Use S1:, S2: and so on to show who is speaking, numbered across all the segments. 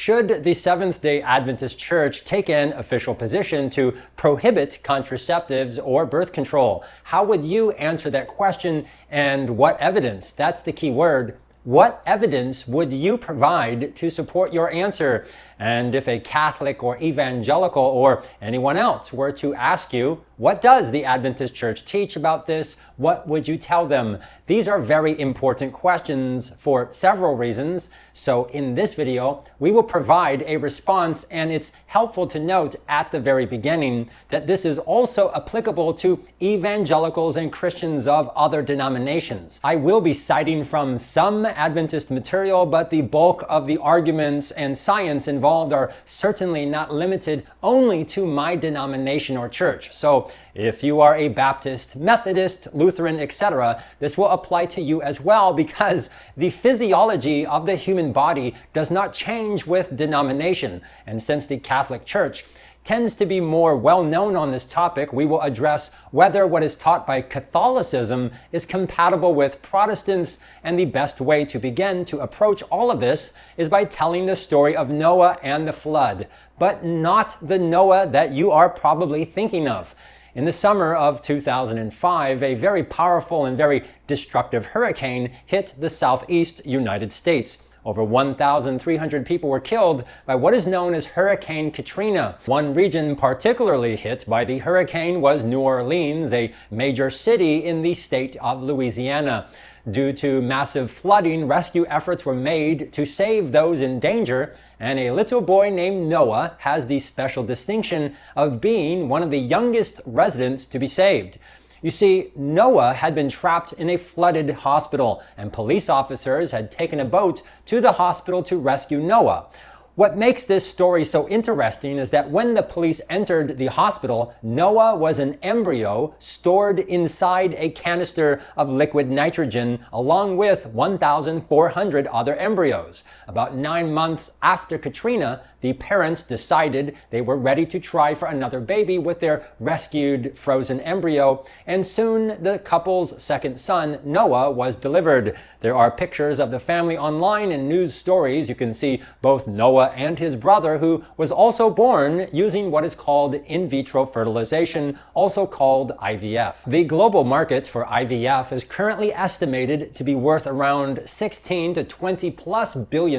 S1: Should the Seventh-day Adventist Church take an official position to prohibit contraceptives or birth control? How would you answer that question, and what evidence? That's the key word. What evidence would you provide to support your answer? And if a Catholic or evangelical or anyone else were to ask you, what does the Adventist Church teach about this? What would you tell them? These are very important questions for several reasons. So in this video, we will provide a response, and it's helpful to note at the very beginning that this is also applicable to evangelicals and Christians of other denominations. I will be citing from some Adventist material, but the bulk of the arguments and science involved are certainly not limited only to my denomination or church. So if you are a Baptist, Methodist, Lutheran, etc., this will apply to you as well, because the physiology of the human body does not change with denomination. And since the Catholic Church tends to be more well-known on this topic, we will address whether what is taught by Catholicism is compatible with Protestants, and the best way to begin to approach all of this is by telling the story of Noah and the flood, but not the Noah that you are probably thinking of. In the summer of 2005, a very powerful and very destructive hurricane hit the southeast United States. Over 1,300 people were killed by what is known as Hurricane Katrina. One region particularly hit by the hurricane was New Orleans, a major city in the state of Louisiana. Due to massive flooding, rescue efforts were made to save those in danger, and a little boy named Noah has the special distinction of being one of the youngest residents to be saved. You see, Noah had been trapped in a flooded hospital, and police officers had taken a boat to the hospital to rescue Noah. What makes this story so interesting is that when the police entered the hospital, Noah was an embryo stored inside a canister of liquid nitrogen, along with 1,400 other embryos. About 9 months after Katrina, the parents decided they were ready to try for another baby with their rescued frozen embryo, and soon the couple's second son, Noah, was delivered. There are pictures of the family online and news stories. You can see both Noah and his brother, who was also born using what is called in vitro fertilization, also called IVF. The global market for IVF is currently estimated to be worth around $16 to $20+ billion,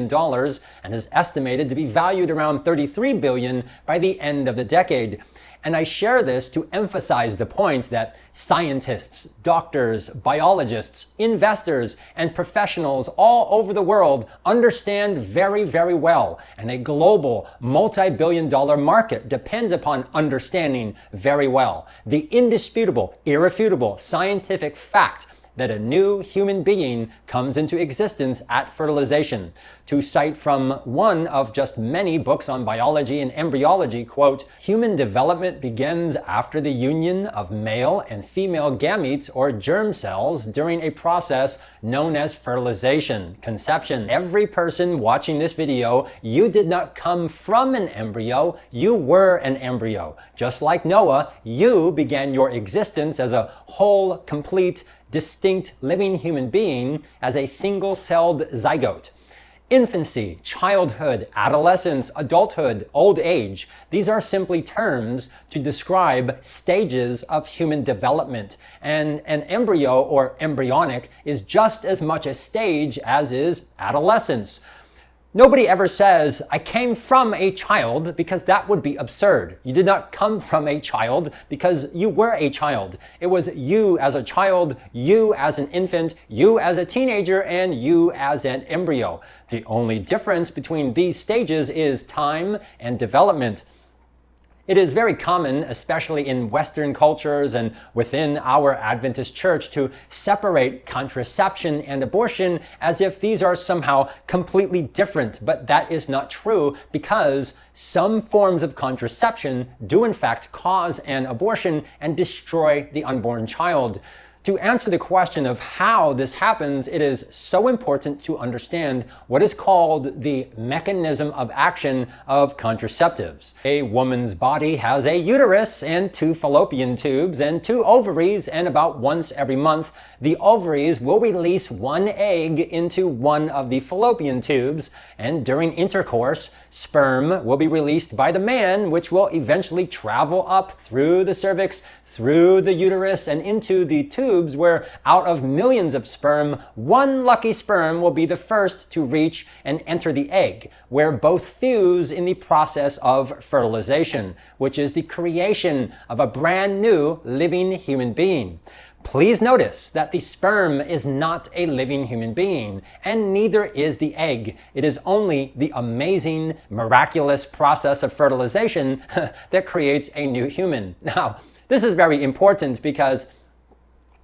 S1: and is estimated to be valued around $33 billion by the end of the decade. And I share this to emphasize the point that scientists, doctors, biologists, investors, and professionals all over the world understand very, very well. And a global multi-billion-dollar market depends upon understanding very well the indisputable, irrefutable scientific fact that a new human being comes into existence at fertilization. To cite from one of just many books on biology and embryology, quote, "Human development begins after the union of male and female gametes or germ cells during a process known as fertilization, conception." Every person watching this video, you did not come from an embryo, you were an embryo. Just like Noah, you began your existence as a whole, complete, distinct living human being as a single-celled zygote. Infancy, childhood, adolescence, adulthood, old age, these are simply terms to describe stages of human development. And an embryo or embryonic is just as much a stage as is adolescence. Nobody ever says, "I came from a child," because that would be absurd. You did not come from a child because you were a child. It was you as a child, you as an infant, you as a teenager, and you as an embryo. The only difference between these stages is time and development. It is very common, especially in Western cultures and within our Adventist Church, to separate contraception and abortion as if these are somehow completely different. But that is not true, because some forms of contraception do in fact cause an abortion and destroy the unborn child. To answer the question of how this happens, it is so important to understand what is called the mechanism of action of contraceptives. A woman's body has a uterus and 2 fallopian tubes and 2 ovaries, and about once every month, the ovaries will release 1 egg into one of the fallopian tubes, and during intercourse, sperm will be released by the man, which will eventually travel up through the cervix, through the uterus, and into the tubes, where out of millions of sperm, 1 lucky sperm will be the first to reach and enter the egg, where both fuse in the process of fertilization, which is the creation of a brand new living human being. Please notice that the sperm is not a living human being, and neither is the egg. It is only the amazing, miraculous process of fertilization that creates a new human. Now, this is very important because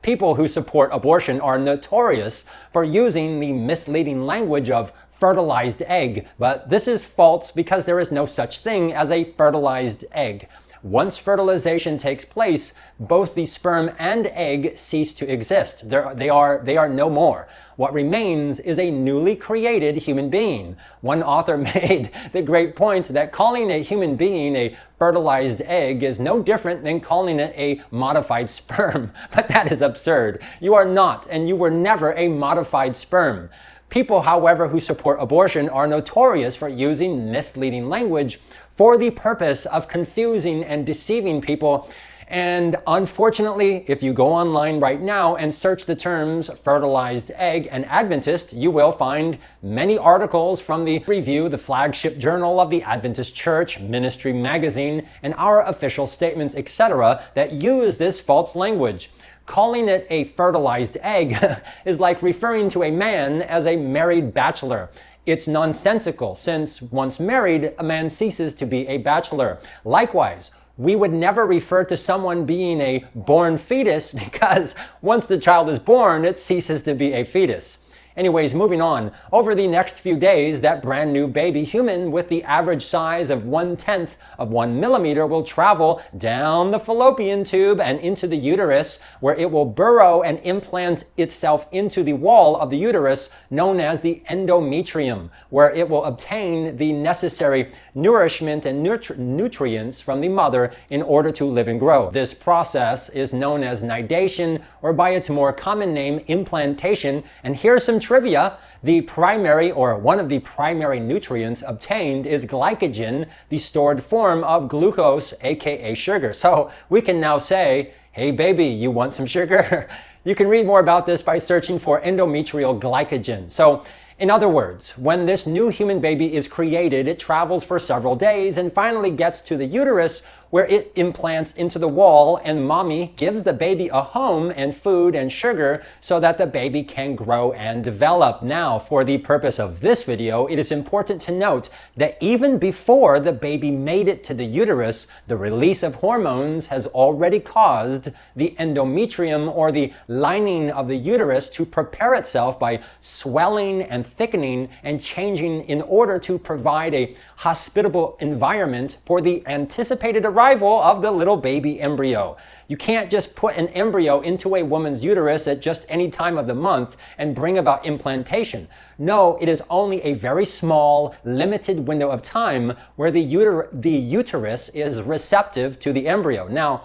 S1: people who support abortion are notorious for using the misleading language of fertilized egg, but this is false because there is no such thing as a fertilized egg. Once fertilization takes place, both the sperm and egg cease to exist. They are no more. What remains is a newly created human being. One author made the great point that calling a human being a fertilized egg is no different than calling it a modified sperm. But that is absurd. You are not, and you were never a modified sperm. People, however, who support abortion are notorious for using misleading language for the purpose of confusing and deceiving people. And unfortunately, if you go online right now and search the terms fertilized egg and Adventist, you will find many articles from the Review, the flagship journal of the Adventist Church, Ministry Magazine, and our official statements, etc., that use this false language. Calling it a fertilized egg is like referring to a man as a married bachelor. It's nonsensical, since once married, a man ceases to be a bachelor. Likewise, we would never refer to someone being a born fetus because once the child is born, it ceases to be a fetus. Anyways, moving on. Over the next few days, that brand new baby human with the average size of 1/10 of 1 millimeter will travel down the fallopian tube and into the uterus, where it will burrow and implant itself into the wall of the uterus, known as the endometrium, where it will obtain the necessary nourishment and nutrients from the mother in order to live and grow. This process is known as nidation, or by its more common name, implantation. And here's some trivia. The primary, or one of the primary nutrients obtained, is glycogen, the stored form of glucose, aka sugar. So we can now say, hey baby, you want some sugar? You can read more about this by searching for endometrial glycogen. So in other words, when this new human baby is created, it travels for several days and finally gets to the uterus, where it implants into the wall, and mommy gives the baby a home and food and sugar so that the baby can grow and develop. Now, for the purpose of this video, it is important to note that even before the baby made it to the uterus, the release of hormones has already caused the endometrium, or the lining of the uterus, to prepare itself by swelling and thickening and changing in order to provide a hospitable environment for the anticipated arrival of the little baby embryo. You can't just put an embryo into a woman's uterus at just any time of the month and bring about implantation. No, it is only a very small, limited window of time where the uterus is receptive to the embryo. Now,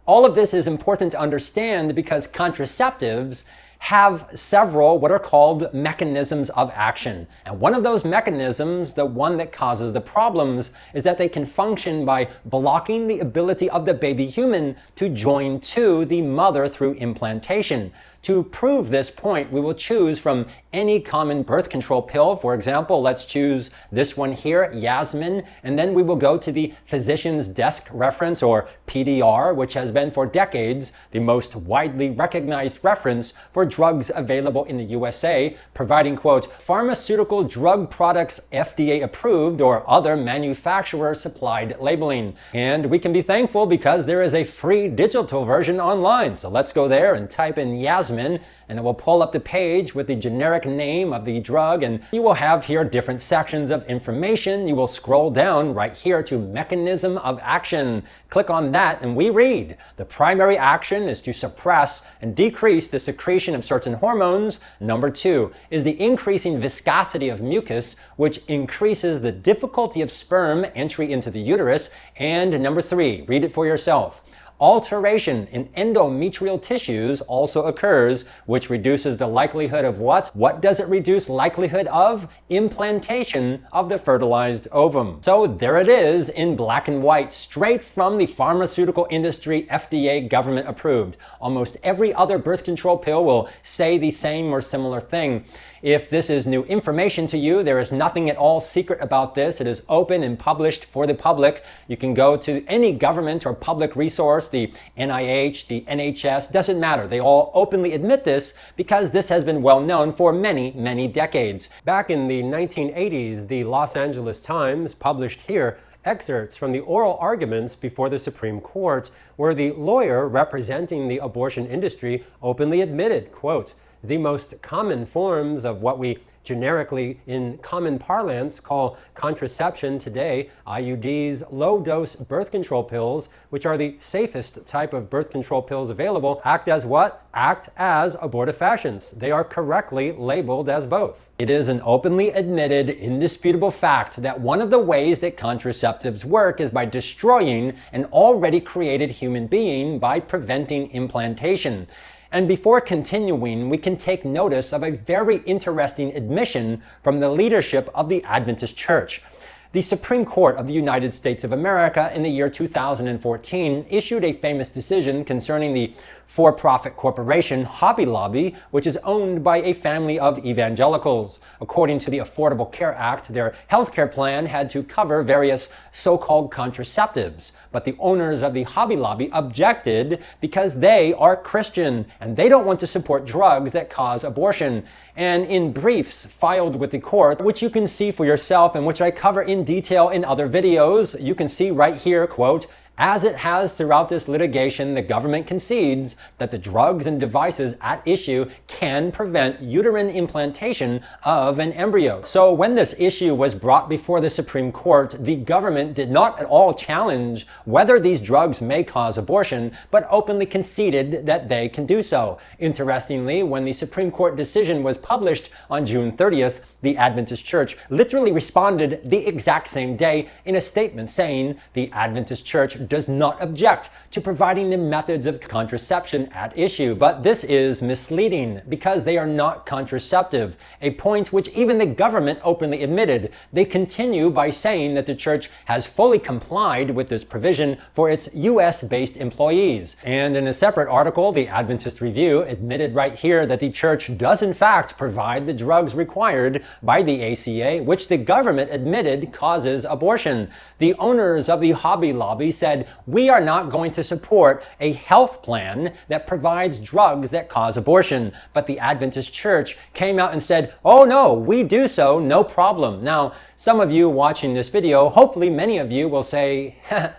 S1: all of this is important to understand because contraceptives have several what are called mechanisms of action. And one of those mechanisms, the one that causes the problems, is that they can function by blocking the ability of the baby human to join to the mother through implantation. To prove this point, we will choose from any common birth control pill. For example, let's choose this one here, Yasmin, and then we will go to the physician's desk reference, or PDR, which has been for decades the most widely recognized reference for drugs available in the USA, providing, quote, pharmaceutical drug products FDA approved or other manufacturer supplied labeling. And we can be thankful because there is a free digital version online. So let's go there and type in Yasmin Jasmine, and it will pull up the page with the generic name of the drug, and you will have here different sections of information. You will scroll down right here to mechanism of action. Click on that and we read, the primary action is to suppress and decrease the secretion of certain hormones. Number 2 is the increasing viscosity of mucus, which increases the difficulty of sperm entry into the uterus. And number 3, read it for yourself. Alteration in endometrial tissues also occurs, which reduces the likelihood of what? What does it reduce likelihood of? Implantation of the fertilized ovum. So there it is in black and white, straight from the pharmaceutical industry, FDA, government approved. Almost every other birth control pill will say the same or similar thing. If this is new information to you, there is nothing at all secret about this. It is open and published for the public. You can go to any government or public resource, the NIH, the NHS, doesn't matter. They all openly admit this because this has been well known for many, many decades. Back in the 1980s, the Los Angeles Times published here excerpts from the oral arguments before the Supreme Court, where the lawyer representing the abortion industry openly admitted, quote, the most common forms of what we generically in common parlance call contraception today, IUDs, low-dose birth control pills, which are the safest type of birth control pills available, act as what? Act as abortifacients. They are correctly labeled as both. It is an openly admitted, indisputable fact that one of the ways that contraceptives work is by destroying an already created human being by preventing implantation. And before continuing, we can take notice of a very interesting admission from the leadership of the Adventist Church. The Supreme Court of the United States of America in the year 2014 issued a famous decision concerning the for-profit corporation Hobby Lobby, which is owned by a family of evangelicals. According to the Affordable Care Act, their healthcare plan had to cover various so-called contraceptives. But the owners of the Hobby Lobby objected because they are Christian and they don't want to support drugs that cause abortion. And in briefs filed with the court, which you can see for yourself and which I cover in detail in other videos, you can see right here, quote, as it has throughout this litigation, the government concedes that the drugs and devices at issue can prevent uterine implantation of an embryo. So when this issue was brought before the Supreme Court, the government did not at all challenge whether these drugs may cause abortion, but openly conceded that they can do so. Interestingly, when the Supreme Court decision was published on June 30th, the Adventist Church literally responded the exact same day in a statement saying the Adventist Church does not object to providing the methods of contraception at issue. But this is misleading because they are not contraceptive, a point which even the government openly admitted. They continue by saying that the church has fully complied with this provision for its US-based employees. And in a separate article, the Adventist Review admitted right here that the church does in fact provide the drugs required by the ACA, which the government admitted causes abortion. The owners of the Hobby Lobby said, we are not going to support a health plan that provides drugs that cause abortion. But the Adventist Church came out and said, oh no, we do so, no problem. Now, some of you watching this video, hopefully many of you will say,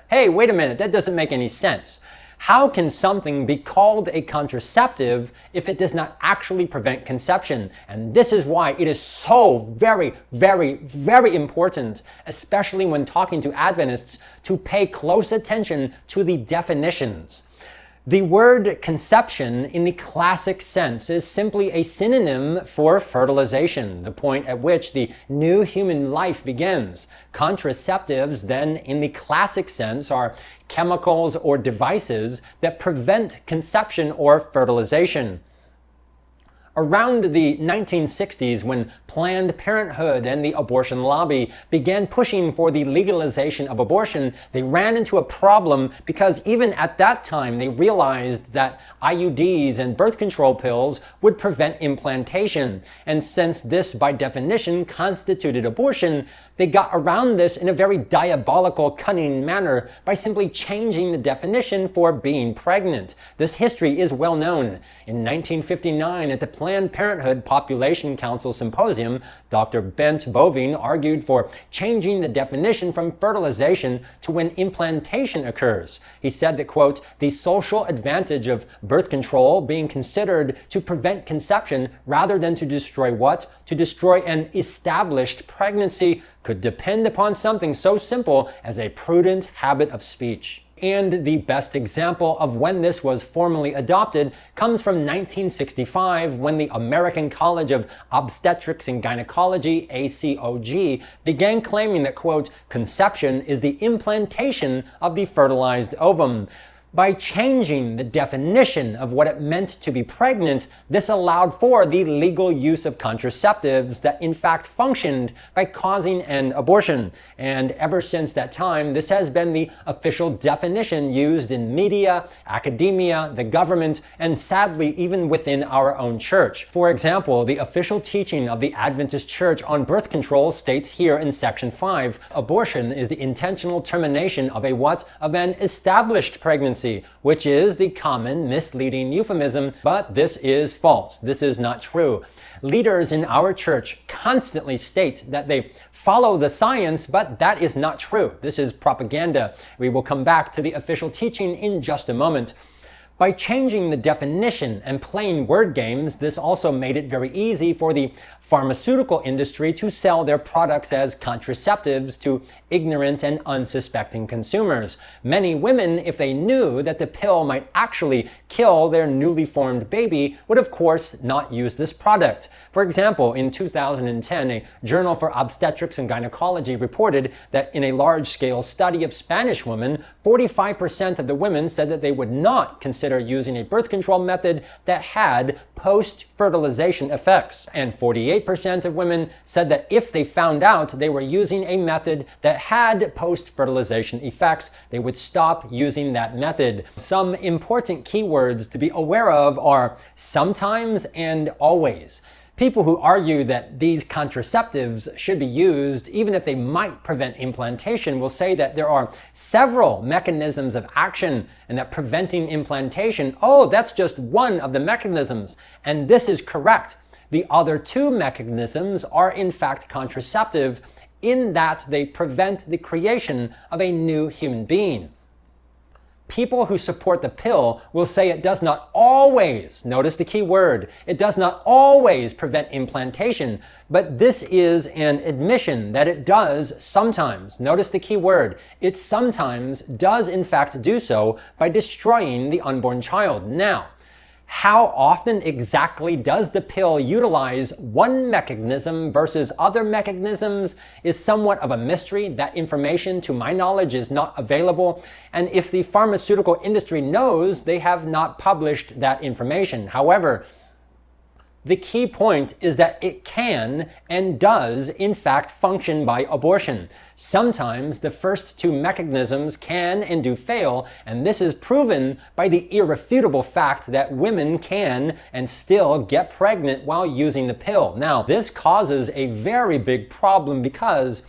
S1: hey, wait a minute, that doesn't make any sense. How can something be called a contraceptive if it does not actually prevent conception? And this is why it is so very, very, very important, especially when talking to Adventists, to pay close attention to the definitions. The word conception in the classic sense is simply a synonym for fertilization, the point at which the new human life begins. Contraceptives, then, in the classic sense, are chemicals or devices that prevent conception or fertilization. Around the 1960s, when Planned Parenthood and the abortion lobby began pushing for the legalization of abortion, they ran into a problem because even at that time they realized that IUDs and birth control pills would prevent implantation. And since this by definition constituted abortion, They got around this in a very diabolical, cunning manner by simply changing the definition for being pregnant. This history is well known. In 1959, at the Planned Parenthood Population Council Symposium, Dr. Bent Boving argued for changing the definition from fertilization to when implantation occurs. He said that, quote, the social advantage of birth control being considered to prevent conception rather than to destroy what? To destroy an established pregnancy could depend upon something so simple as a prudent habit of speech. And the best example of when this was formally adopted comes from 1965, when the American College of Obstetrics and Gynecology, ACOG, began claiming that, quote, conception is the implantation of the fertilized ovum. By changing the definition of what it meant to be pregnant, this allowed for the legal use of contraceptives that in fact functioned by causing an abortion. And ever since that time, this has been the official definition used in media, academia, the government, and sadly even within our own church. For example, the official teaching of the Adventist Church on birth control states here in section 5, abortion is the intentional termination of a what? Of an established pregnancy, which is the common misleading euphemism, but this is false. This is not true. Leaders in our church constantly state that they follow the science, but that is not true. This is propaganda. We will come back to the official teaching in just a moment. By changing the definition and playing word games, this also made it very easy for the pharmaceutical industry to sell their products as contraceptives to ignorant and unsuspecting consumers. Many women, if they knew that the pill might actually kill their newly formed baby, would of course not use this product. For example, in 2010, a Journal for Obstetrics and Gynecology reported that in a large-scale study of Spanish women, 45% of the women said that they would not consider using a birth control method that had post-fertilization effects, and 48% of women said that if they found out they were using a method that had post-fertilization effects, they would stop using that method. Some important keywords to be aware of are sometimes and always. People who argue that these contraceptives should be used even if they might prevent implantation will say that there are several mechanisms of action and that preventing implantation, oh, that's just one of the mechanisms. And this is correct. The other two mechanisms are in fact contraceptive in that they prevent the creation of a new human being. People who support the pill will say it does not always, notice the key word, it does not always prevent implantation, but this is an admission that it does sometimes. Notice the key word, it sometimes does in fact do so by destroying the unborn child. Now, how often exactly does the pill utilize one mechanism versus other mechanisms is somewhat of a mystery. That information, to my knowledge, is not available. And if the pharmaceutical industry knows, they have not published that information. However, the key point is that it can and does in fact function by abortion. Sometimes the first two mechanisms can and do fail, and this is proven by the irrefutable fact that women can and still get pregnant while using the pill. Now, this causes a very big problem because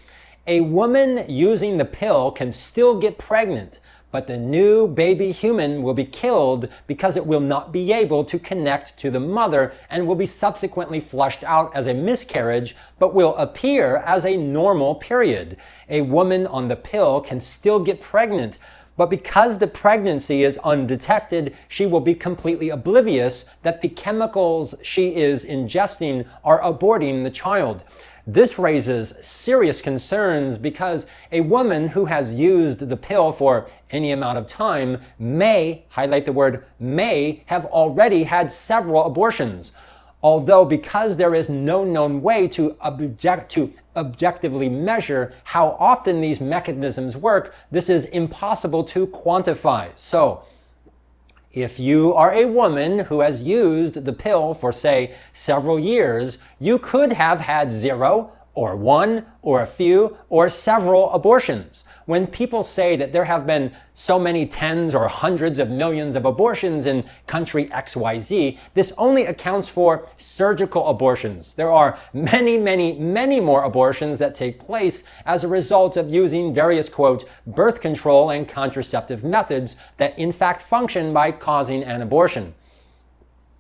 S1: a woman using the pill can still get pregnant, but the new baby human will be killed because it will not be able to connect to the mother and will be subsequently flushed out as a miscarriage, but will appear as a normal period. A woman on the pill can still get pregnant, but because the pregnancy is undetected, she will be completely oblivious that the chemicals she is ingesting are aborting the child. This raises serious concerns because a woman who has used the pill for any amount of time may, highlight the word may, have already had several abortions. Although because there is no known way to objectively measure how often these mechanisms work, this is impossible to quantify. So, if you are a woman who has used the pill for, say, several years, you could have had 0 or 1 or a few or several abortions. when people say that there have been so many tens or hundreds of millions of abortions in country XYZ, this only accounts for surgical abortions. There are many, many, many more abortions that take place as a result of using various, quote, birth control and contraceptive methods that in fact function by causing an abortion.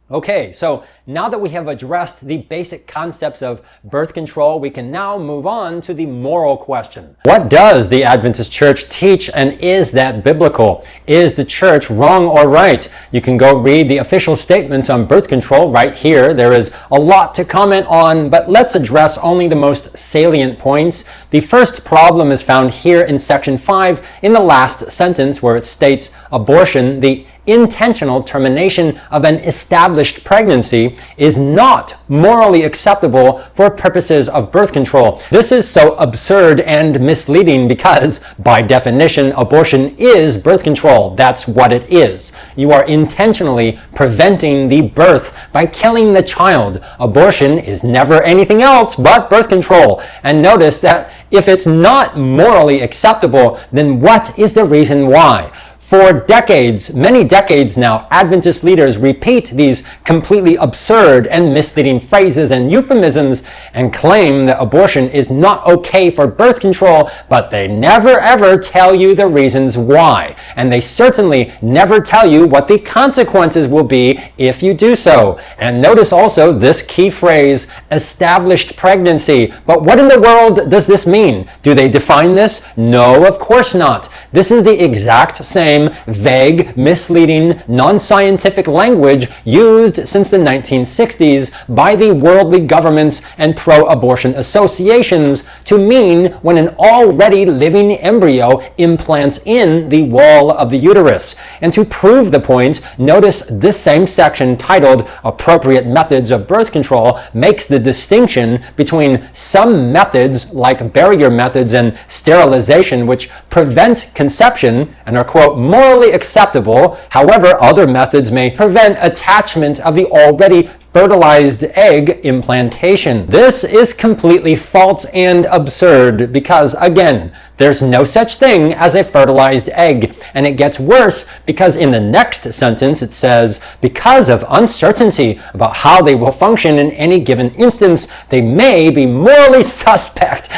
S1: Okay, so now that we have addressed the basic concepts of birth control, we can now move on to the moral question. What does the Adventist Church teach, and is that biblical? Is the church wrong or right? You can go read the official statements on birth control right here. There is a lot to comment on, but let's address only the most salient points. The first problem is found here in section 5 in the last sentence, where it states abortion, the intentional termination of an established pregnancy, is not morally acceptable for purposes of birth control. This is so absurd and misleading because, by definition, abortion is birth control. That's what it is. You are intentionally preventing the birth by killing the child. Abortion is never anything else but birth control. And notice that if it's not morally acceptable, then what is the reason why? For decades, many decades now, Adventist leaders repeat these completely absurd and misleading phrases and euphemisms and claim that abortion is not okay for birth control, but they never ever tell you the reasons why. And they certainly never tell you what the consequences will be if you do so. And notice also this key phrase, established pregnancy. But what in the world does this mean? Do they define this? No, of course not. This is the exact same vague, misleading, non-scientific language used since the 1960s by the worldly governments and pro-abortion associations to mean when an already living embryo implants in the wall of the uterus. And to prove the point, notice this same section titled Appropriate Methods of Birth Control makes the distinction between some methods like barrier methods and sterilization which prevent conception and are, quote, morally acceptable. However, other methods may prevent attachment of the already fertilized egg implantation. This is completely false and absurd because, again, there's no such thing as a fertilized egg. And it gets worse because in the next sentence it says, because of uncertainty about how they will function in any given instance, they may be morally suspect.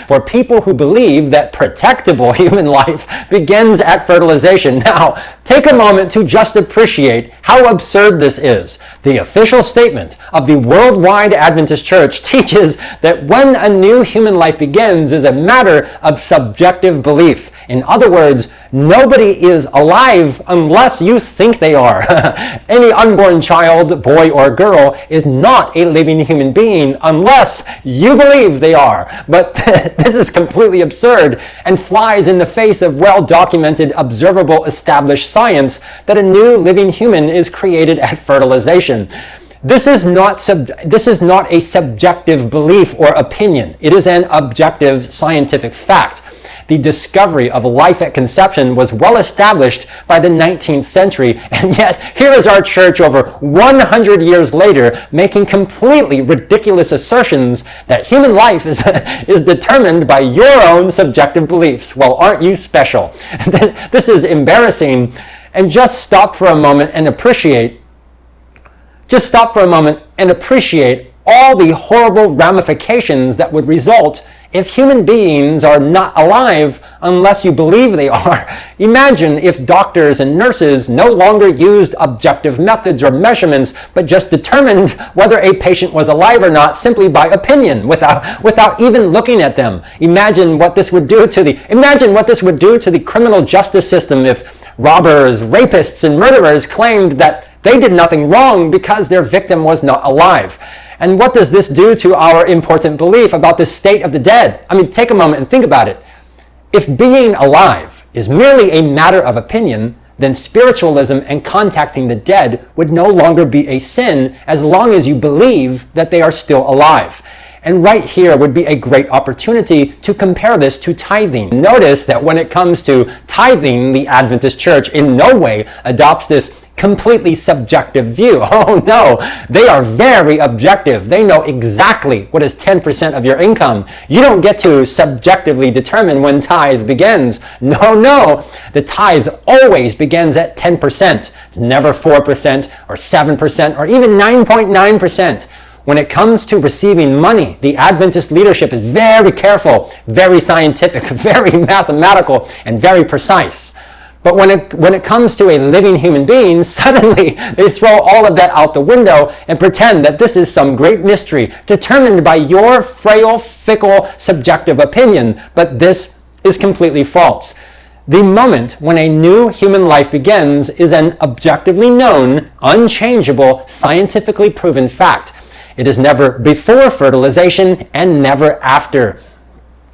S1: For people who believe that protectable human life begins at fertilization. Now, take a moment to just appreciate how absurd this is. The official statement of the Worldwide Adventist Church teaches that when a new human life begins is a matter of subjective belief. In other words, nobody is alive unless you think they are. Any unborn child, boy or girl, is not a living human being unless you believe they are. But this is completely absurd and flies in the face of well-documented, observable, established science that a new living human is created at fertilization. This is not a subjective belief or opinion. It is an objective scientific fact. The discovery of life at conception was well established by the 19th century, and yet here is our church over 100 years later making completely ridiculous assertions that human life is determined by your own subjective beliefs. Well, aren't you special? This is embarrassing. And just stop for a moment and appreciate all the horrible ramifications that would result if human beings are not alive unless you believe they are. Imagine if doctors and nurses no longer used objective methods or measurements, but just determined whether a patient was alive or not simply by opinion, without even looking at them. Imagine what this would do to the criminal justice system if robbers, rapists, and murderers claimed that they did nothing wrong because their victim was not alive. And what does this do to our important belief about the state of the dead? I mean, take a moment and think about it. If being alive is merely a matter of opinion, then spiritualism and contacting the dead would no longer be a sin as long as you believe that they are still alive. And right here would be a great opportunity to compare this to tithing. Notice that when it comes to tithing, the Adventist Church in no way adopts this completely subjective view. Oh no, they are very objective. They know exactly what is 10% of your income. You don't get to subjectively determine when tithe begins. No, the tithe always begins at 10%. It's never 4% or 7% or even 9.9%. When it comes to receiving money, the Adventist leadership is very careful, very scientific, very mathematical, and very precise. But when it comes to a living human being, suddenly they throw all of that out the window and pretend that this is some great mystery determined by your frail, fickle, subjective opinion. But this is completely false. The moment when a new human life begins is an objectively known, unchangeable, scientifically proven fact. It is never before fertilization and never after.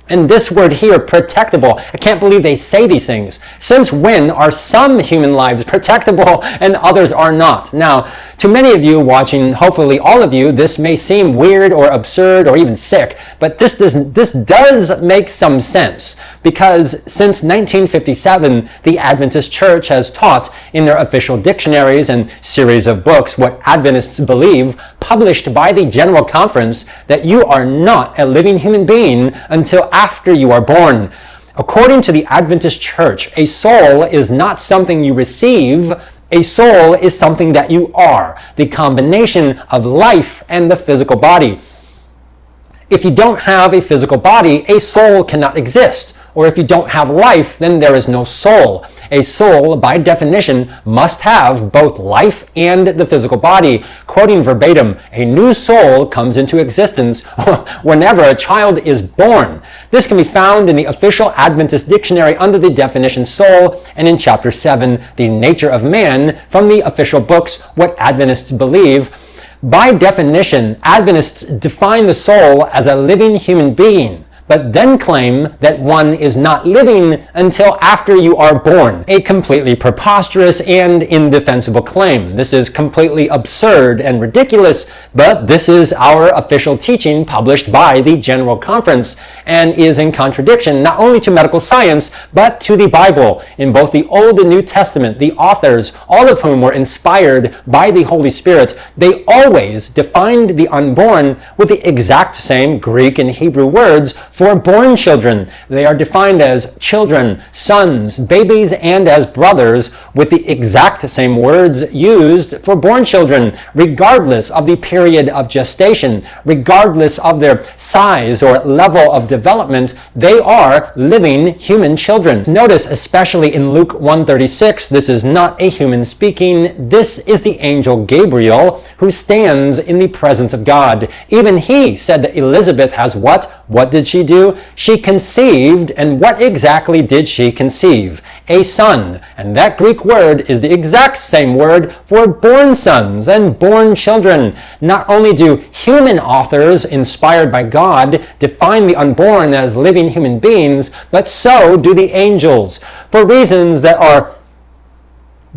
S1: And this word here, protectable, I can't believe they say these things. Since when are some human lives protectable and others are not? Now, to many of you watching, hopefully all of you, this may seem weird or absurd or even sick, but this does make some sense. Because since 1957, the Adventist Church has taught in their official dictionaries and series of books what Adventists believe, published by the General Conference, that you are not a living human being until after you are born. According to the Adventist Church, a soul is not something you receive. A soul is something that you are, the combination of life and the physical body. If you don't have a physical body, a soul cannot exist. Or if you don't have life, then there is no soul. A soul, by definition, must have both life and the physical body. Quoting verbatim, a new soul comes into existence whenever a child is born. This can be found in the official Adventist dictionary under the definition soul, and in chapter 7, the nature of man, from the official books, What Adventists Believe. By definition, Adventists define the soul as a living human being, but then claim that one is not living until after you are born. A completely preposterous and indefensible claim. This is completely absurd and ridiculous, but this is our official teaching published by the General Conference and is in contradiction not only to medical science, but to the Bible. In both the Old and New Testament, the authors, all of whom were inspired by the Holy Spirit, they always defined the unborn with the exact same Greek and Hebrew words for born children. They are defined as children, sons, babies, and as brothers, with the exact same words used for born children, regardless of the period of gestation, regardless of their size or level of development. They are living human children. Notice, especially in Luke 1:36, this is not a human speaking. This is the angel Gabriel who stands in the presence of God. Even he said that Elizabeth has what? What did she do? She conceived, and what exactly did she conceive? A son. And that Greek word is the exact same word for born sons and born children. Not only do human authors inspired by God define the unborn as living human beings, but so do the angels. For reasons that are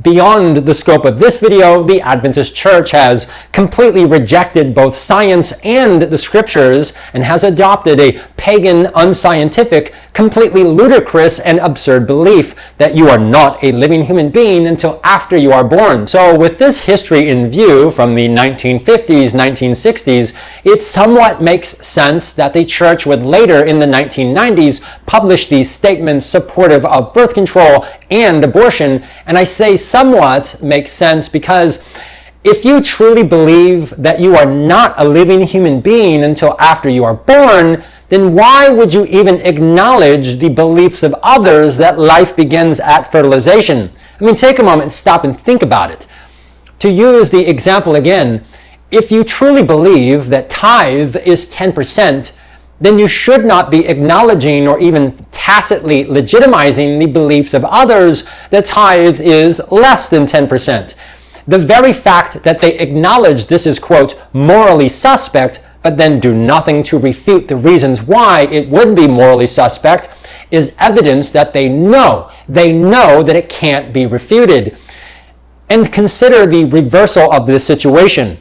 S1: beyond the scope of this video, the Adventist Church has completely rejected both science and the scriptures and has adopted a pagan, unscientific, completely ludicrous and absurd belief that you are not a living human being until after you are born. So with this history in view from the 1950s, 1960s, it somewhat makes sense that the church would later in the 1990s publish these statements supportive of birth control and abortion. And I say somewhat makes sense because if you truly believe that you are not a living human being until after you are born, then why would you even acknowledge the beliefs of others that life begins at fertilization? I mean, take a moment and stop and think about it. To use the example again, if you truly believe that tithe is 10%, then you should not be acknowledging or even tacitly legitimizing the beliefs of others that tithe is less than 10%. The very fact that they acknowledge this is, quote, morally suspect, but then do nothing to refute the reasons why it would be morally suspect, is evidence that they know that it can't be refuted. And consider the reversal of this situation.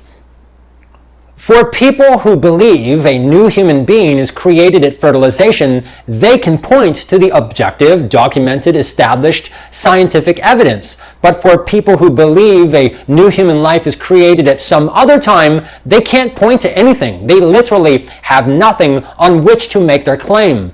S1: For people who believe a new human being is created at fertilization, they can point to the objective, documented, established scientific evidence. But for people who believe a new human life is created at some other time, they can't point to anything. They literally have nothing on which to make their claim.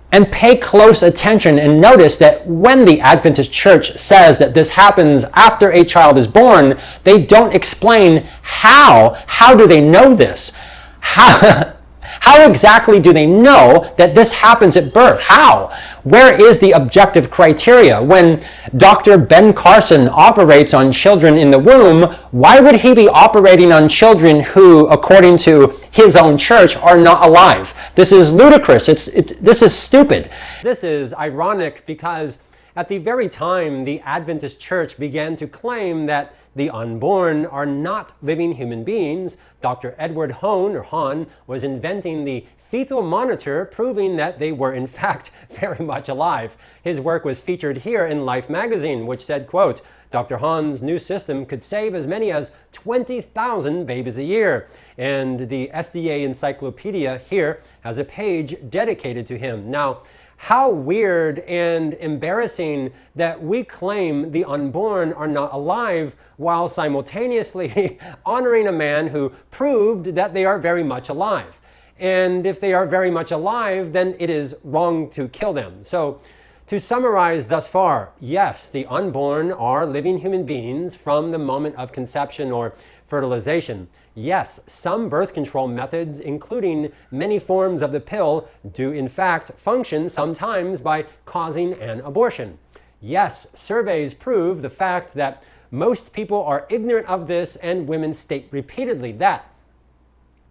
S1: And pay close attention and notice that when the Adventist Church says that this happens after a child is born, they don't explain how. How do they know this? How exactly do they know that this happens at birth? How? Where is the objective criteria? When Dr. Ben Carson operates on children in the womb, why would he be operating on children who, according to his own church, are not alive? This is ludicrous. This is stupid. This is ironic because at the very time the Adventist Church began to claim that the unborn are not living human beings, Dr. Edward Hahn was inventing the fetal monitor, proving that they were in fact very much alive. His work was featured here in Life magazine, which said, quote, Dr. Hahn's new system could save as many as 20,000 babies a year. And the SDA Encyclopedia here has a page dedicated to him. Now, how weird and embarrassing that we claim the unborn are not alive while simultaneously honoring a man who proved that they are very much alive. And if they are very much alive, then it is wrong to kill them. So, to summarize thus far, yes, the unborn are living human beings from the moment of conception or fertilization. Yes, some birth control methods, including many forms of the pill, do in fact function sometimes by causing an abortion. Yes, surveys prove the fact that most people are ignorant of this, and women state repeatedly that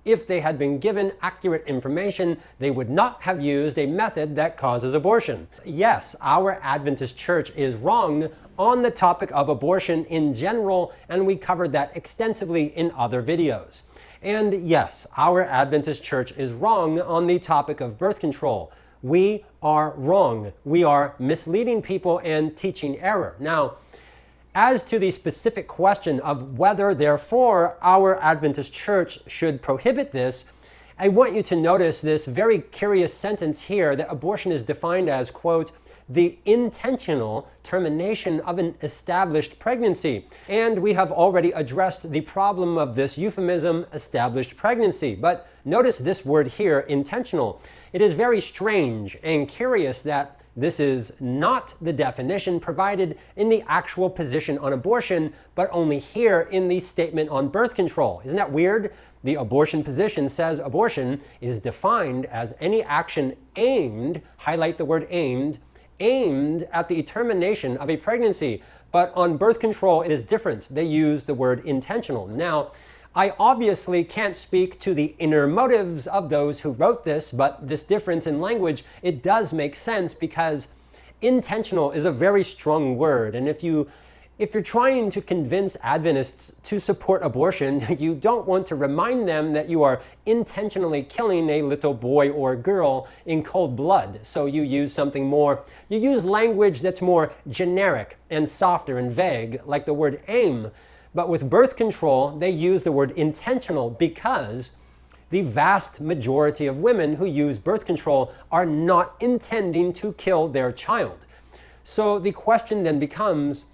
S1: if they had been given accurate information, they would not have used a method that causes abortion. Yes, our Adventist Church is wrong on the topic of abortion in general, and we covered that extensively in other videos. And yes, our Adventist Church is wrong on the topic of birth control. We are wrong. We are misleading people and teaching error. Now, as to the specific question of whether, therefore, our Adventist Church should prohibit this, I want you to notice this very curious sentence here that abortion is defined as, quote, the intentional termination of an established pregnancy. And we have already addressed the problem of this euphemism, established pregnancy. But notice this word here, intentional. It is very strange and curious that this is not the definition provided in the actual position on abortion, but only here in the statement on birth control. Isn't that weird? The abortion position says abortion is defined as any action aimed, highlight the word aimed at the termination of a pregnancy. But on birth control, it is different. They use the word intentional. Now, I obviously can't speak to the inner motives of those who wrote this, but this difference in language, it does make sense because intentional is a very strong word. And if you're trying to convince Adventists to support abortion, you don't want to remind them that you are intentionally killing a little boy or girl in cold blood. So you use language that's more generic and softer and vague, like the word aim. But with birth control, they use the word intentional because the vast majority of women who use birth control are not intending to kill their child. So the question then becomes,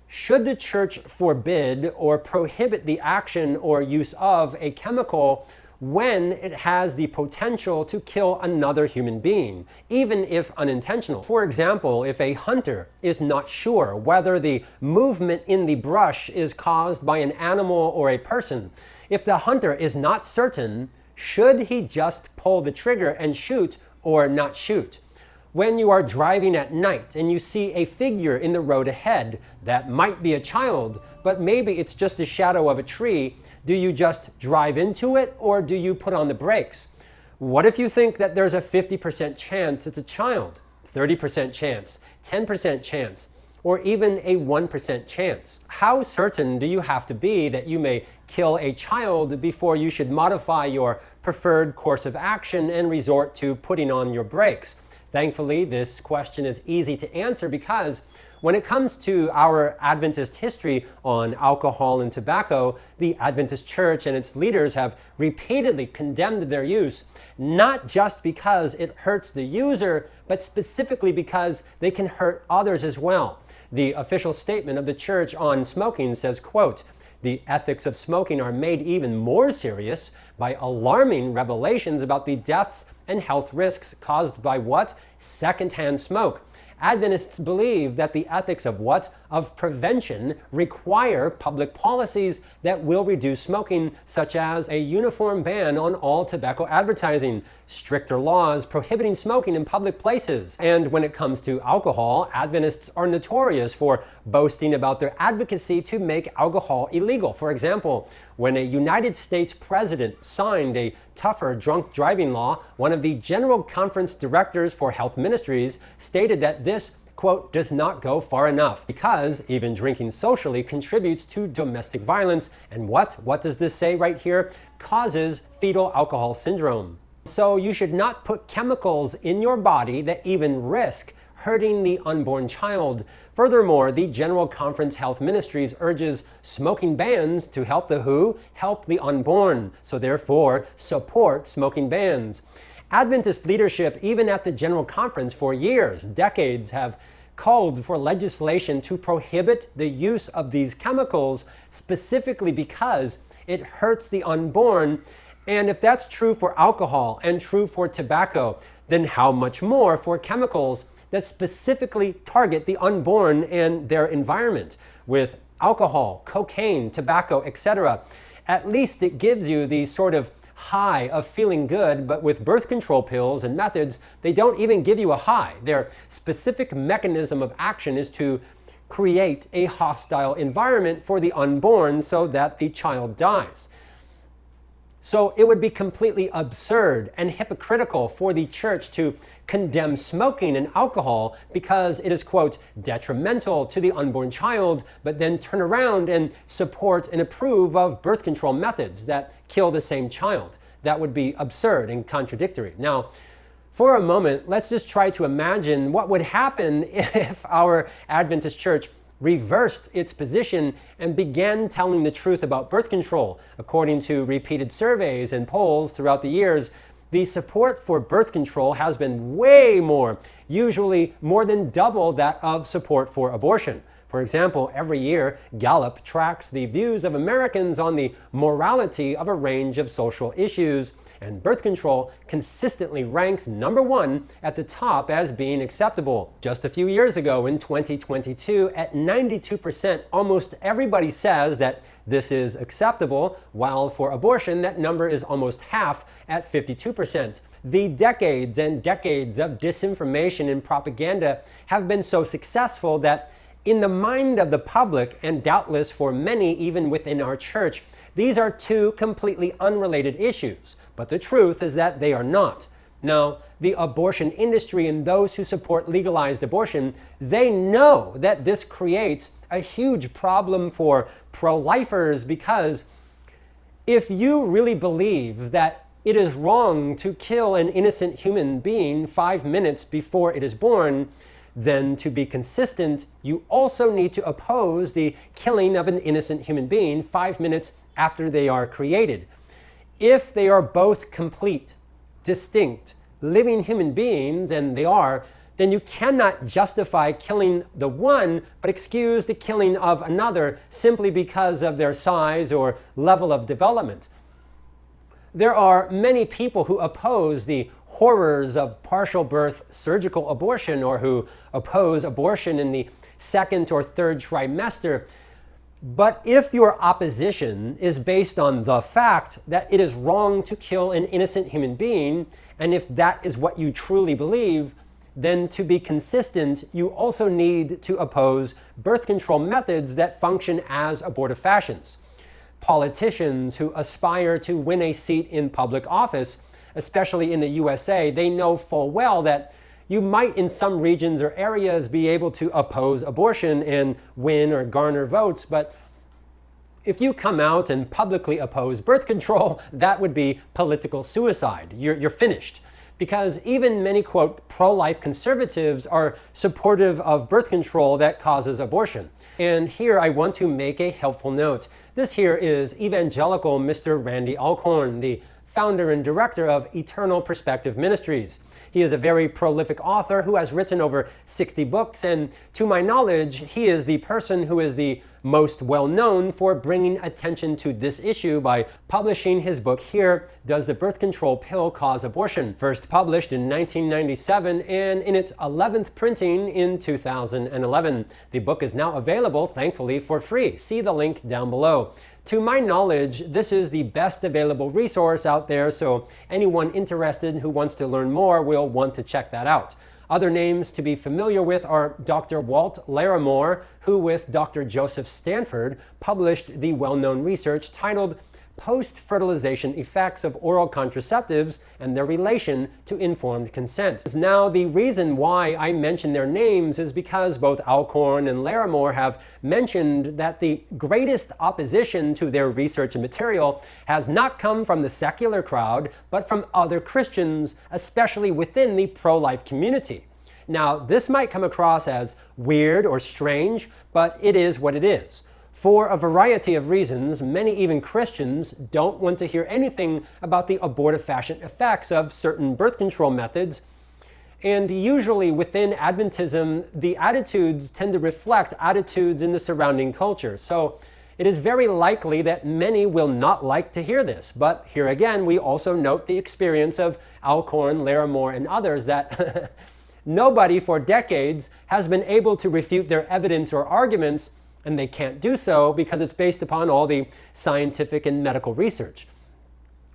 S1: should the church forbid or prohibit the action or use of a chemical when it has the potential to kill another human being, even if unintentional? For example, if a hunter is not sure whether the movement in the brush is caused by an animal or a person, if the hunter is not certain, should he just pull the trigger and shoot or not shoot? When you are driving at night and you see a figure in the road ahead that might be a child, but maybe it's just a shadow of a tree, do you just drive into it or do you put on the brakes? What if you think that there's a 50% chance it's a child, 30% chance, 10% chance, or even a 1% chance? How certain do you have to be that you may kill a child before you should modify your preferred course of action and resort to putting on your brakes? Thankfully, this question is easy to answer because When it comes to our Adventist history on alcohol and tobacco, the Adventist Church and its leaders have repeatedly condemned their use, not just because it hurts the user, but specifically because they can hurt others as well. The official statement of the church on smoking says, quote, "The ethics of smoking are made even more serious by alarming revelations about the deaths and health risks caused by what? Secondhand smoke. Adventists believe that the ethics of what? Of prevention require public policies that will reduce smoking, such as a uniform ban on all tobacco advertising, stricter laws prohibiting smoking in public places. And when it comes to alcohol, Adventists are notorious for boasting about their advocacy to make alcohol illegal. For example, when a United States president signed a tougher drunk driving law, one of the General Conference directors for Health Ministries stated that this, quote, does not go far enough because even drinking socially contributes to domestic violence and what does this say right here? Causes fetal alcohol syndrome. So you should not put chemicals in your body that even risk hurting the unborn child. Furthermore, the General Conference Health Ministries urges smoking bans to help the who? Help the unborn. So therefore, support smoking bans. Adventist leadership, even at the General Conference for years, decades, have called for legislation to prohibit the use of these chemicals specifically because it hurts the unborn. And if that's true for alcohol and true for tobacco, then how much more for chemicals that specifically target the unborn and their environment? With alcohol, cocaine, tobacco, etc., at least it gives you the sort of high of feeling good, but with birth control pills and methods, they don't even give you a high. Their specific mechanism of action is to create a hostile environment for the unborn so that the child dies. So it would be completely absurd and hypocritical for the church to condemn smoking and alcohol because it is, quote, detrimental to the unborn child, but then turn around and support and approve of birth control methods that kill the same child. That would be absurd and contradictory. Now, for a moment, let's just try to imagine what would happen if our Adventist church reversed its position and began telling the truth about birth control. According to repeated surveys and polls throughout the years, the support for birth control has been way more, usually more than double that of support for abortion. For example, every year, Gallup tracks the views of Americans on the morality of a range of social issues, and birth control consistently ranks number one at the top as being acceptable. Just a few years ago, in 2022, at 92%, almost everybody says that this is acceptable, while for abortion, that number is almost half at 52%. The decades and decades of disinformation and propaganda have been so successful that in the mind of the public, and doubtless for many even within our church, these are two completely unrelated issues. But the truth is that they are not. Now, the abortion industry and those who support legalized abortion, they know that this creates a huge problem for pro-lifers, because if you really believe that it is wrong to kill an innocent human being 5 minutes before it is born, then to be consistent, you also need to oppose the killing of an innocent human being 5 minutes after they are created. If they are both complete, distinct, living human beings, and they are, then you cannot justify killing the one but excuse the killing of another simply because of their size or level of development. There are many people who oppose the horrors of partial birth surgical abortion, or who oppose abortion in the second or third trimester. But if your opposition is based on the fact that it is wrong to kill an innocent human being, and if that is what you truly believe, then to be consistent, you also need to oppose birth control methods that function as abortive fashions. Politicians who aspire to win a seat in public office, especially in the USA, they know full well that you might in some regions or areas be able to oppose abortion and win or garner votes, but if you come out and publicly oppose birth control, that would be political suicide. You're finished. because even many, quote, pro-life conservatives are supportive of birth control that causes abortion. And here I want to make a helpful note. This here is evangelical Mr. Randy Alcorn, the founder and director of Eternal Perspective Ministries. He is a very prolific author who has written over 60 books, and to my knowledge, he is the person who is the most well known for bringing attention to this issue by publishing his book here, Does the Birth Control Pill Cause Abortion? First published in 1997 and in its 11th printing in 2011. The book is now available, thankfully, for free. See the link down below. To my knowledge, this is the best available resource out there, so anyone interested who wants to learn more will want to check that out. Other names to be familiar with are Dr. Walt Larimore, who with Dr. Joseph Stanford published the well-known research titled Post-Fertilization Effects of Oral Contraceptives and Their Relation to Informed Consent. Now, the reason why I mention their names is because both Alcorn and Larimore have mentioned that the greatest opposition to their research and material has not come from the secular crowd, but from other Christians, especially within the pro-life community. Now, this might come across as weird or strange, but it is what it is. For a variety of reasons, many even Christians don't want to hear anything about the abortifacient effects of certain birth control methods. And usually within Adventism, the attitudes tend to reflect attitudes in the surrounding culture. So it is very likely that many will not like to hear this. But here again, we also note the experience of Alcorn, Larimore, and others that nobody for decades has been able to refute their evidence or arguments, and they can't do so because it's based upon all the scientific and medical research.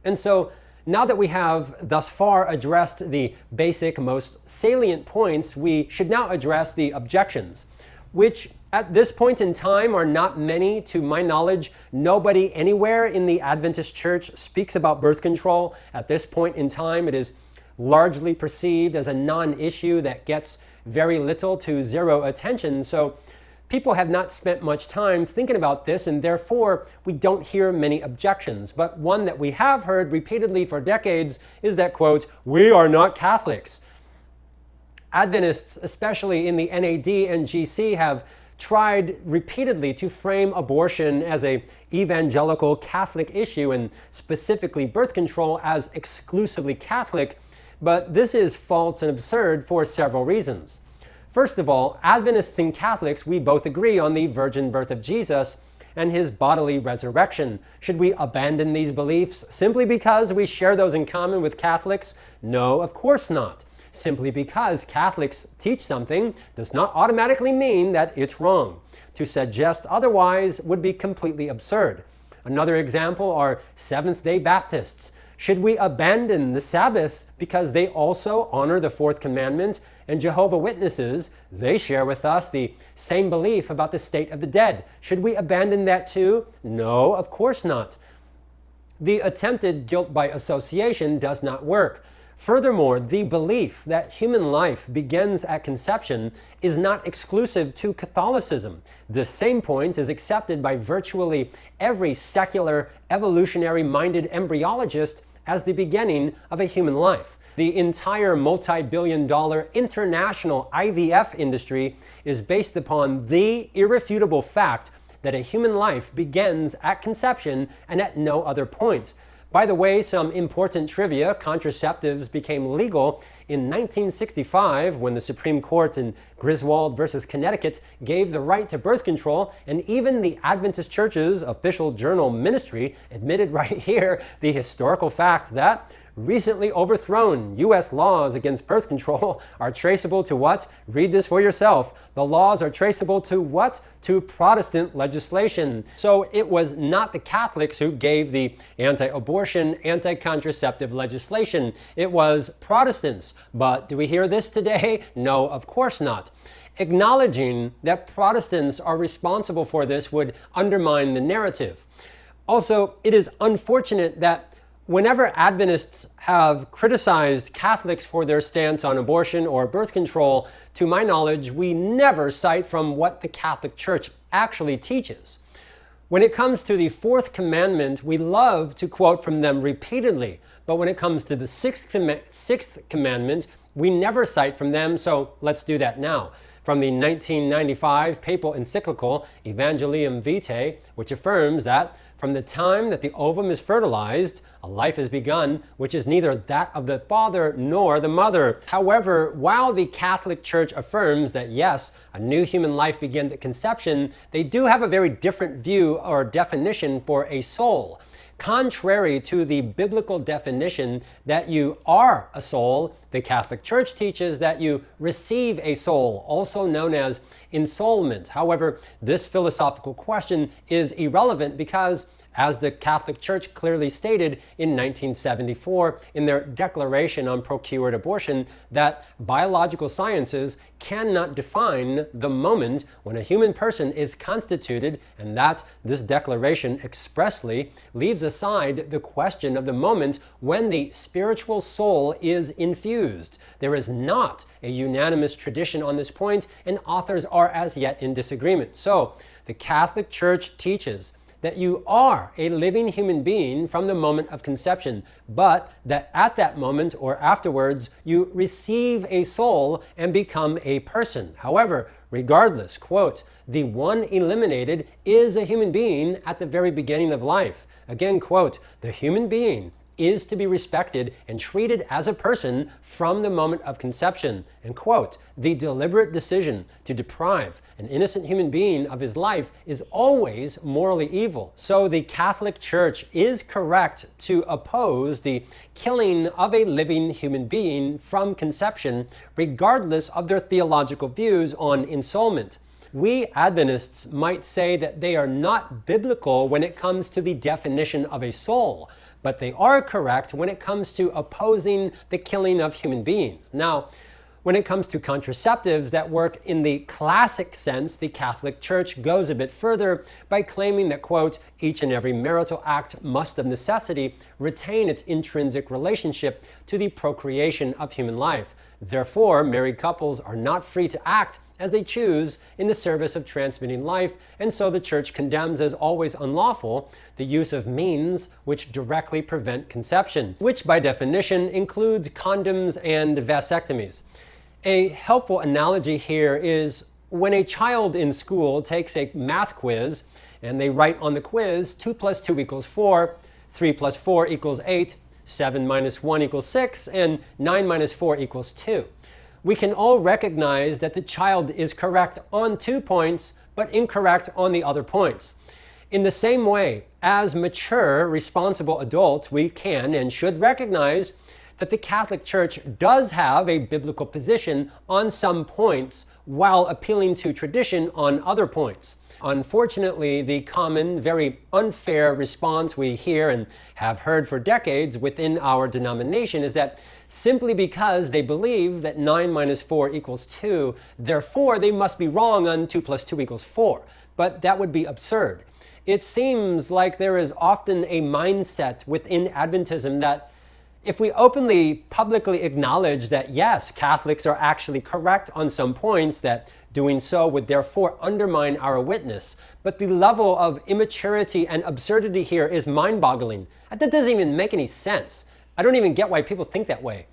S1: And so now that we have thus far addressed the basic, most salient points, we should now address the objections, which at this point in time are not many. To my knowledge, nobody anywhere in the Adventist Church speaks about birth control. At this point in time, it is largely perceived as a non-issue that gets very little to zero attention. So people have not spent much time thinking about this, and therefore we don't hear many objections. But one that we have heard repeatedly for decades is that, quote, "We are not Catholics." Adventists, especially in the NAD and GC, have tried repeatedly to frame abortion as an evangelical Catholic issue, and specifically birth control as exclusively Catholic, but this is false and absurd for several reasons. First of all, Adventists and Catholics, we both agree on the virgin birth of Jesus and his bodily resurrection. Should we abandon these beliefs simply because we share those in common with Catholics? No, of course not. Simply because Catholics teach something does not automatically mean that it's wrong. To suggest otherwise would be completely absurd. Another example are Seventh-day Baptists. Should we abandon the Sabbath because they also honor the fourth commandment? And Jehovah's Witnesses, they share with us the same belief about the state of the dead. Should we abandon that too? No, of course not. The attempted guilt by association does not work. Furthermore, the belief that human life begins at conception is not exclusive to Catholicism. The same point is accepted by virtually every secular, evolutionary-minded embryologist as the beginning of a human life. The entire multi-billion-dollar international IVF industry is based upon the irrefutable fact that a human life begins at conception and at no other point. By the way, some important trivia: contraceptives became legal in 1965 when the Supreme Court in Griswold versus Connecticut gave the right to birth control, and even the Adventist Church's official journal Ministry admitted right here the historical fact that recently overthrown U.S. laws against birth control are traceable to what? Read this for yourself. The laws are traceable to what? To Protestant legislation. So it was not the Catholics who gave the anti-abortion, anti-contraceptive legislation. It was Protestants. But do we hear this today? No, of course not. Acknowledging that Protestants are responsible for this would undermine the narrative. Also, it is unfortunate that whenever Adventists have criticized Catholics for their stance on abortion or birth control, to my knowledge, we never cite from what the Catholic Church actually teaches. When it comes to the fourth commandment, we love to quote from them repeatedly, but when it comes to the sixth commandment, we never cite from them, so let's do that now. From the 1995 papal encyclical Evangelium Vitae, which affirms that from the time that the ovum is fertilized, a life is begun, which is neither that of the father nor the mother. However, while the Catholic Church affirms that yes, a new human life begins at conception, they do have a very different view or definition for a soul. Contrary to the biblical definition that you are a soul, the Catholic Church teaches that you receive a soul, also known as ensoulment. However, this philosophical question is irrelevant because, as the Catholic Church clearly stated in 1974 in their Declaration on Procured Abortion, that biological sciences cannot define the moment when a human person is constituted, and that this declaration expressly leaves aside the question of the moment when the spiritual soul is infused. There is not a unanimous tradition on this point, and authors are as yet in disagreement. So, the Catholic Church teaches that you are a living human being from the moment of conception, but that at that moment or afterwards, you receive a soul and become a person. However, regardless, quote, the one eliminated is a human being at the very beginning of life. Again, quote, the human being is to be respected and treated as a person from the moment of conception. And quote, the deliberate decision to deprive an innocent human being of his life is always morally evil. So the Catholic Church is correct to oppose the killing of a living human being from conception, regardless of their theological views on ensoulment. We Adventists might say that they are not biblical when it comes to the definition of a soul, but they are correct when it comes to opposing the killing of human beings. Now, when it comes to contraceptives that work in the classic sense, the Catholic Church goes a bit further by claiming that, quote, each and every marital act must of necessity retain its intrinsic relationship to the procreation of human life. Therefore, married couples are not free to act as they choose in the service of transmitting life, and so the Church condemns as always unlawful the use of means which directly prevent conception, which by definition includes condoms and vasectomies. A helpful analogy here is when a child in school takes a math quiz and they write on the quiz 2 plus 2 equals 4, 3 plus 4 equals 8, 7 minus 1 equals 6, and 9 minus 4 equals 2. We can all recognize that the child is correct on 2 points, but incorrect on the other points. In the same way, as mature, responsible adults, we can and should recognize that the Catholic Church does have a biblical position on some points while appealing to tradition on other points. Unfortunately, the common, very unfair response we hear and have heard for decades within our denomination is that simply because they believe that 9 minus 4 equals 2, therefore they must be wrong on 2 plus 2 equals 4. But that would be absurd. It seems like there is often a mindset within Adventism that if we openly, publicly acknowledge that yes, Catholics are actually correct on some points, that doing so would therefore undermine our witness. But the level of immaturity and absurdity here is mind-boggling. That doesn't even make any sense. I don't even get why people think that way.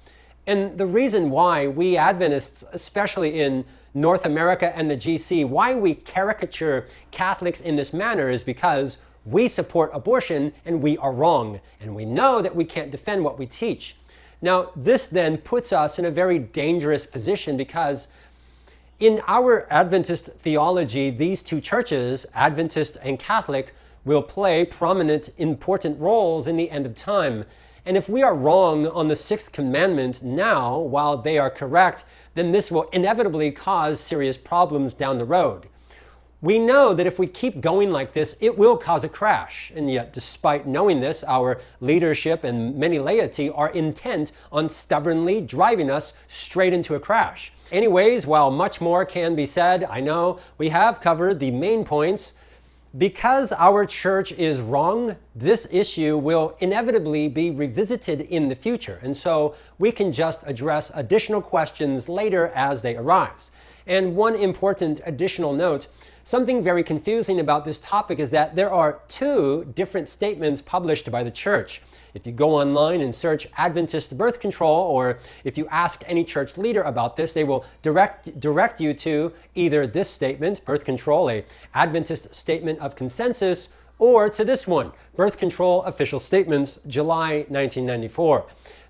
S1: And the reason why we Adventists, especially in North America and the GC, why we caricature Catholics in this manner is because we support abortion and we are wrong. And we know that we can't defend what we teach. Now, this then puts us in a very dangerous position because in our Adventist theology, these two churches, Adventist and Catholic, will play prominent, important roles in the end of time. And if we are wrong on the sixth commandment now, while they are correct, then this will inevitably cause serious problems down the road. We know that if we keep going like this, it will cause a crash. And yet, despite knowing this, our leadership and many laity are intent on stubbornly driving us straight into a crash. Anyways, while much more can be said, I know we have covered the main points. Because our church is wrong, this issue will inevitably be revisited in the future. And so we can just address additional questions later as they arise. And one important additional note, something very confusing about this topic is that there are two different statements published by the church. If you go online and search Adventist birth control, or if you ask any church leader about this, they will direct you to either this statement, birth control, a Adventist statement of consensus, or to this one, Birth Control Official Statements, July 1994.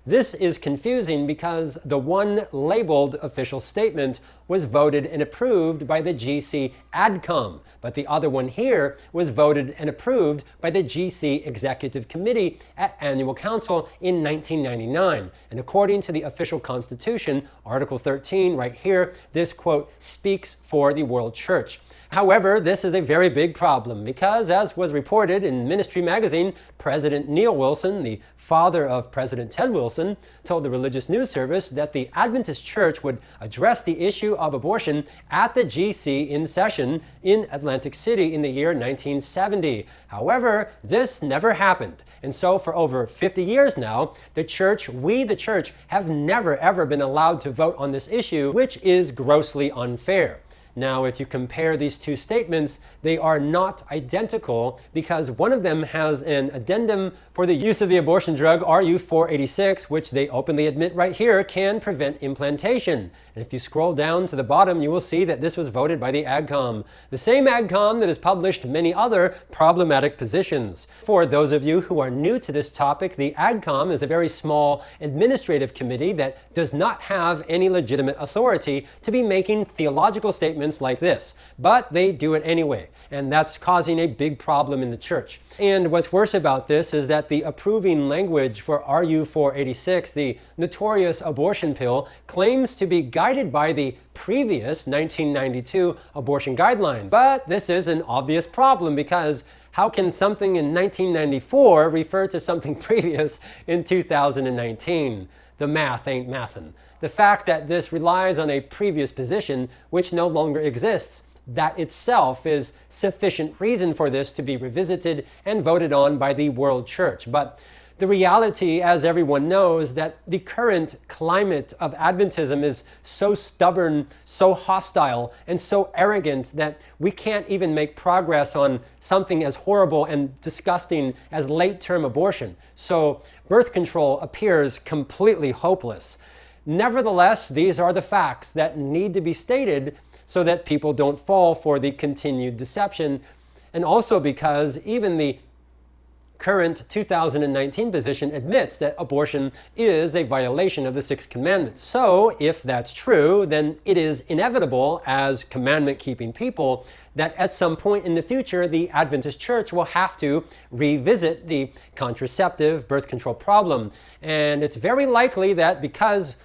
S1: This is confusing because the one labeled official statement was voted and approved by the GC AdCom, but the other one here was voted and approved by the GC Executive Committee at Annual Council in 1999. And according to the official constitution, Article 13 right here, this quote speaks for the World Church. However, this is a very big problem because, as was reported in Ministry Magazine, President Neil Wilson, the father of President Ted Wilson, told the Religious News Service that the Adventist Church would address the issue of abortion at the GC in session in Atlantic City in the year 1970. However, this never happened. And so for over 50 years now, the church, have never ever been allowed to vote on this issue, which is grossly unfair. Now, if you compare these two statements, they are not identical because one of them has an addendum for the use of the abortion drug RU486, which they openly admit right here can prevent implantation. And if you scroll down to the bottom, you will see that this was voted by the AdCom, the same AdCom that has published many other problematic positions. For those of you who are new to this topic, the AdCom is a very small administrative committee that does not have any legitimate authority to be making theological statements like this, but they do it anyway, and that's causing a big problem in the church. And what's worse about this is that the approving language for RU486, the notorious abortion pill, claims to be guided by the previous 1992 abortion guidelines. But this is an obvious problem because how can something in 1994 refer to something previous in 2019? The math ain't mathin'. The fact that this relies on a previous position which no longer exists, that itself is sufficient reason for this to be revisited and voted on by the World Church. But the reality, as everyone knows, that the current climate of Adventism is so stubborn, so hostile, and so arrogant that we can't even make progress on something as horrible and disgusting as late-term abortion. So birth control appears completely hopeless. Nevertheless, these are the facts that need to be stated so that people don't fall for the continued deception, and also because even the current 2019 position admits that abortion is a violation of the Sixth Commandment. So, if that's true, then it is inevitable as commandment-keeping people that at some point in the future, the Adventist Church will have to revisit the contraceptive birth control problem. And it's very likely that because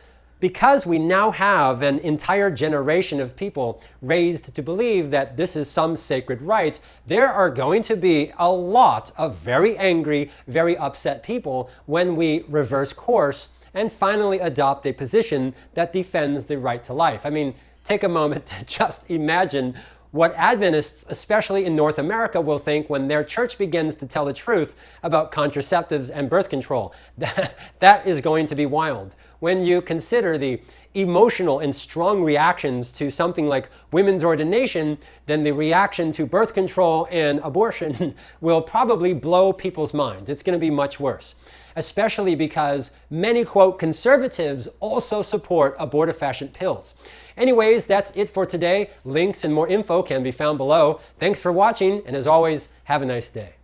S1: we now have an entire generation of people raised to believe that this is some sacred right, there are going to be a lot of very angry, very upset people when we reverse course and finally adopt a position that defends the right to life. I mean, take a moment to just imagine what Adventists, especially in North America, will think when their church begins to tell the truth about contraceptives and birth control. That is going to be wild. When you consider the emotional and strong reactions to something like women's ordination, then the reaction to birth control and abortion will probably blow people's minds. It's going to be much worse, especially because many, quote, conservatives also support abortifacient pills. Anyways, that's it for today. Links and more info can be found below. Thanks for watching, and as always, have a nice day.